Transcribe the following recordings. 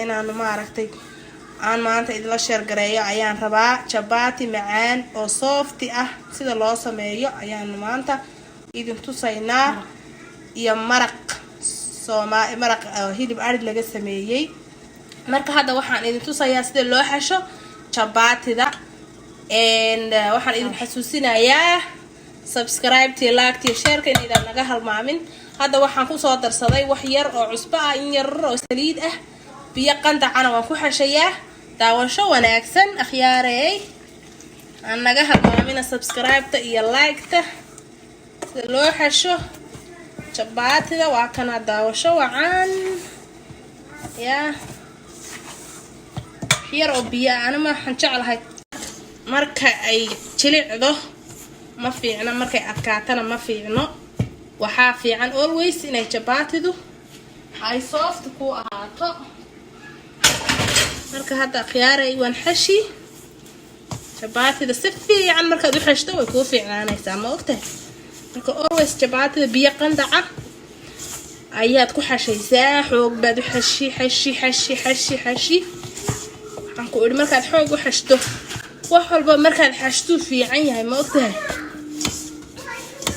inaan maaragtay aan maanta idila sheer gareeyo ayaan rabaa chapati macaan oo soft ah sida loo sameeyo ayaan maanta idin tusaynaa iyo maraq hilib arid laga sameeyay marka hadda waxaan idin tusayaa sida loo xasho chapatida waxaan idin xasuusinayaa subscribe tii like tii share ka inaydan naga halmaamin hadda waxaan ku soo darsaday wax yar oo cusbo ah in yar oo saliid ah biyo qandacana waan ku xashayaa daawasho wanaagsan akhyaarey aan naga halmaamina subscribe-ta iyo like-ta sida loo xasho chapatida waa kana daawasho wacan ya yar oo biyo ana ma waxaan jeclahay marka ay jilicdo ma fiicna markay adkaatana ma fiicno waxaa fiican always inay chapatidu ay soft ku ahaato marka hadda khiyaaray waan xashi chapatida si fiican markaad u xashto way ku fiicnaanaysaa ma ogtahay marka always chapatida biyo qandaca ayaad ku xashaysaa xoog baad u xashi waxaan ku idhi markaad xoog u xashto wax walba markaad xashto fiican yahay ma ogtahay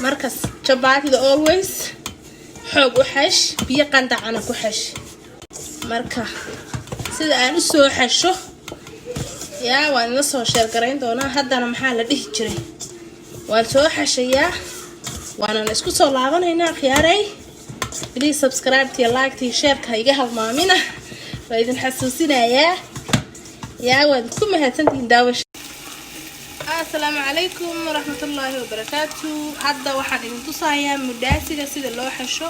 markas chapatida always xoog u xash biyo qandacana ku xash marka sida aan u soo xasho yaa waan la soo sheer gareyn doonaa haddana maxaa la dhihi jiray waan soo xashayaa waana isku soo laabanaynaa khiyaaray please subscribe tii like tii share ka iga halmaamina waa idin xasuusinayaa yaa waad ku mahadsantihiin daawasho السلام عليكم ورحمة الله وبركاته هذا واحد من تصايا مداسجة سيد الله حشو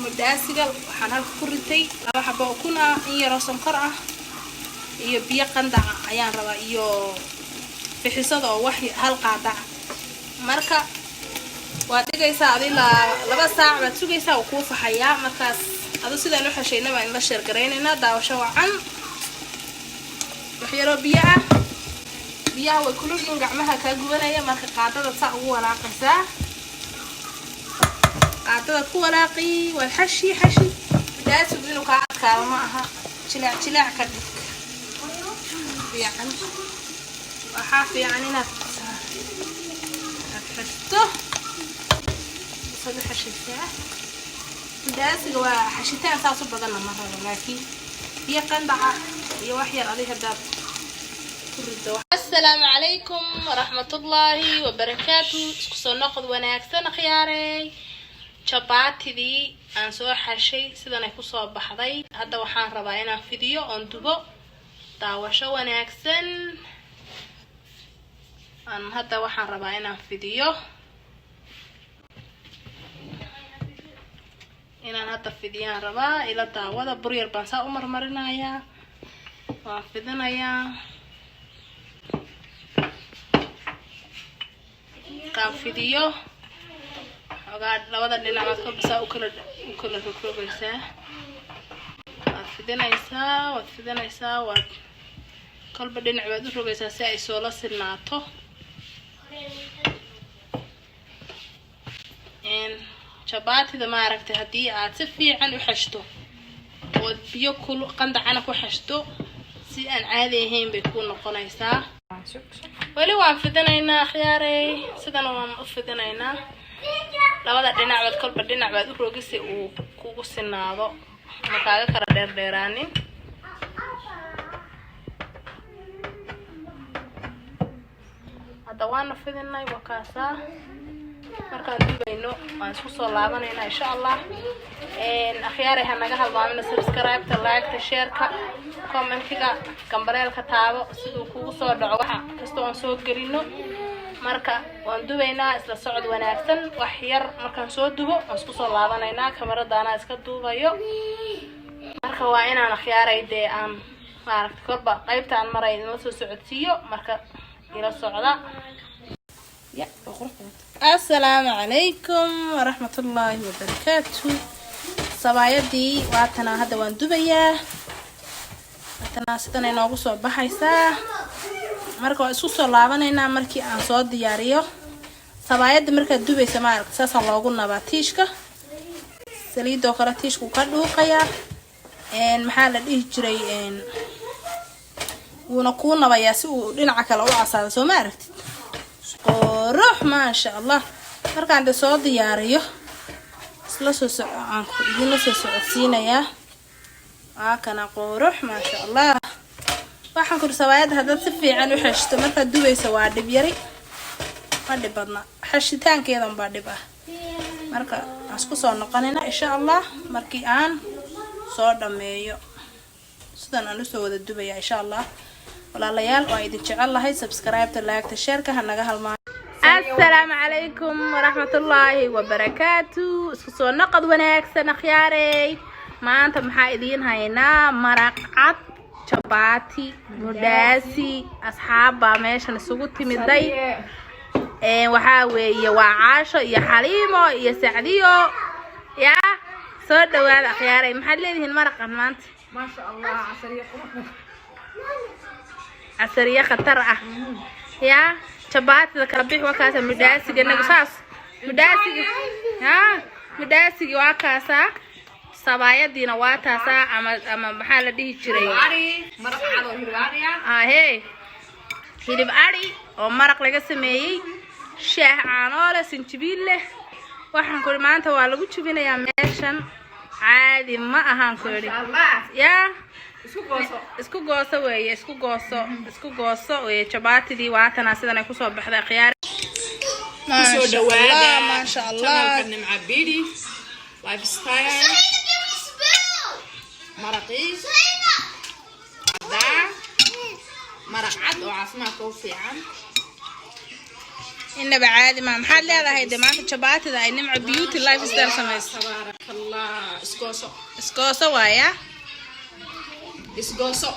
مداسجة وحنا الكرتي لو حبوا كنا هي رسم قرعة هي بيقندع عيان ربا هي في حصة وحي هالقاعدة مركا واتجي ساعة لبا ساعة بتسوي ساعة وقوف حياة مركز هذا سيد الله حشينا ما نشر قريننا داوشوا عن وحي ربيعة biyaha way kulul in gacmaha ka gubanaya marka qaadada saa ugu walaaqaysaa qaadada ku walaaqi wal xashi daasib inuu ka adkaado ma aha jilac ka dhig fiican waxa fiican inaad xashto soo xashaysaa daasiga waa xashitaan saas u badan ma rabo laakiin biyo qandaca iyo wax yar adiga hadaad السلام عليكم ورحمة الله وبركاته اسكو نقد وناكسن خياري chapati دي aan soo xashay sidan ay ku soo baxday hadda waxaan rabaa inaan fidiyo on dubo daawasho wanaagsan hadda waxaan rabaa inaan fidiyo hadda fidiyaan rabaa ila daawada buryar baan saa u marmarinayaa waan fidinayaa fidiyo xogaa labada dhinac aad ka bisaa u kala rogrogaysaa waad fidinaysaa waad kolba dhinac baad u rogaysaa si ay soo la sinaato chapatida maaragtay haddii aad si fiican u xashto oo biyo qandacana ku xashto si aan caadi ahayn bay ku noqonaysaa wali waan fidinaynaa khiyaaray sidana waan u fidinaynaa labada dhinac baad kolba dhinac baad u rogisi uu kugu sinaado markaaga kala dheerdheeraanin hadda waana fidinay wakaasaa markaan dubayno waan isku soo laabanaynaa insha allah akhyaaray ha naga halmaamina subscribe-ta like-ta share-ka commentiga gambareelka taabo siduu kugu soo dhaco waxa kasta aan soo gelino marka waan dubaynaa isla socod wanaagsan wax yar markaan soo dubo waan isku soo laabanaynaa kamaradaana iska duubayo marka waa inaan akhyaaray dee aan maaragtay korba qaybta aan maray inoo soo socodsiiyo marka ila socda السلام عليكم ورحمة الله وبركاته صبايدي واتنا هذا وان دبيا واتنا ستنا نوغو سو بحيسا marka isku soo laabanayna markii aan soo diyaariyo sabaayada marka dubaysa maarka saas loogu nabaa tiishka saliido kala tiishku ka dhuuqaya maxaa la dhihi jiray wuuna kuu nabayaa si uu dhinaca kale u casaado soo ma aragtid qurux maasha allah markaan soo diyaariyo isla soo socon idinla soo socodsiinayaa waa kana qurux maasha allah waxaan ku sawaayada hadda si fiican u xashto marka dubaysa waa dhib yari ma dhib badna xashitaankeedan baa dhib ah marka aan isku soo noqonina insha allah markii aan soo dhameeyo sidan aan usoo wada dubaya insha allah walaalayaal waa idin jecel lahay subscribe-ta like-ta share-ka hanaga halmaan السلام عليكم ورحمة الله وبركاته اسكو سو نقد wanaagsan akhyaarey maanta maxaa idin haynaa maraq cad chapati mudaasi asxaaba meeshan isugu timiday waxa weeye waa caasho iyo xaliimo iyo sacdiyo ya soo dhawaad akhyaarey maxaa leedihiin maraqan maanta ما شاء الله عسرية khatar ah ya chapati kala bix wakaasa mudaasiga nagsaas mudaasiga ha mudaasiga waa kaasa sabaayadiina waa taasa ama maxaa la dhihi jiray maraq cad oo hilib hilib ari oo maraq laga sameeyay shaah caanoole sinjibiil leh waxaan ku maanta waa lagu jubinayaa meeshan caadi ma ahaan ku yiri ya isku gooso weeye chapatidii waatana sidan ay ku soo baxday khiyaar soo dhawaada ma sha Allah nimca bidi lifestyle maraqis maraq cad oo caafimaadka u fiican inaba caadi ma maxaad leedahay maanta chapatida ay nimca beauty lifestyle sameeyso tabarakallah iskooso waaya isgooso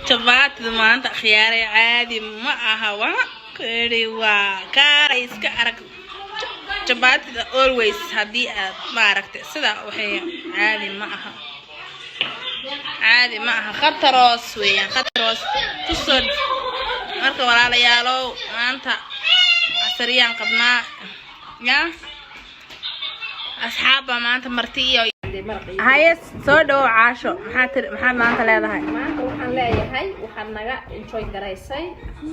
chapatida maanta khiyaaray caadi ma aha waa kari waa kaaray iska arag chapatida always hadii aad ma aragtay sida waxay caadi ma aha khataroos weeyaan khataroos kusoo marka walaalayaalow maanta asriyaan qabnaa ya asxaaba maanta marti iyo hayes soo dhaw caasho maxaad maanta leedahay maanta waxaan leeyahay waxaan naga enjoy garaysay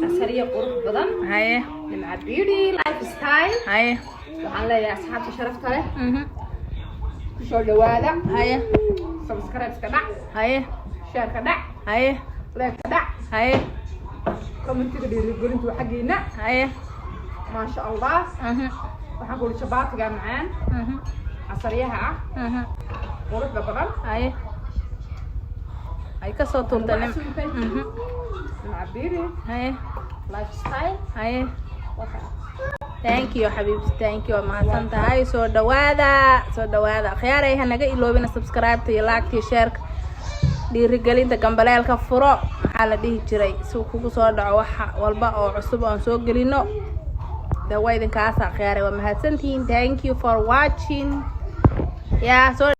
asriyo qurux badan haye nimca beauty lifestyle haye waxaan leeyahay asxaabta sharafta leh soo dhawaada haye subscribe ka dhac haye share ka dhac haye like ka dhac haye commentiga dhiirigelintu xaqiina haye ما شاء الله waxaan ku chapatiga macaan asariyaha qurux badan ay ka soo tuntanin macabiri lifestyle thank you habibti thank you mahadsan tahay soo dhawaada khiyaaray hanaga iloobina subscribe iyo like iyo share dhiirigelinta gambaleelka furo maxaa la dhihi jiray si uu kugu soo dhaco wax walba oo cusub aan soo gelino dawaydan kaasa khiyaaray waa mahadsantiin thank you for watching ya soo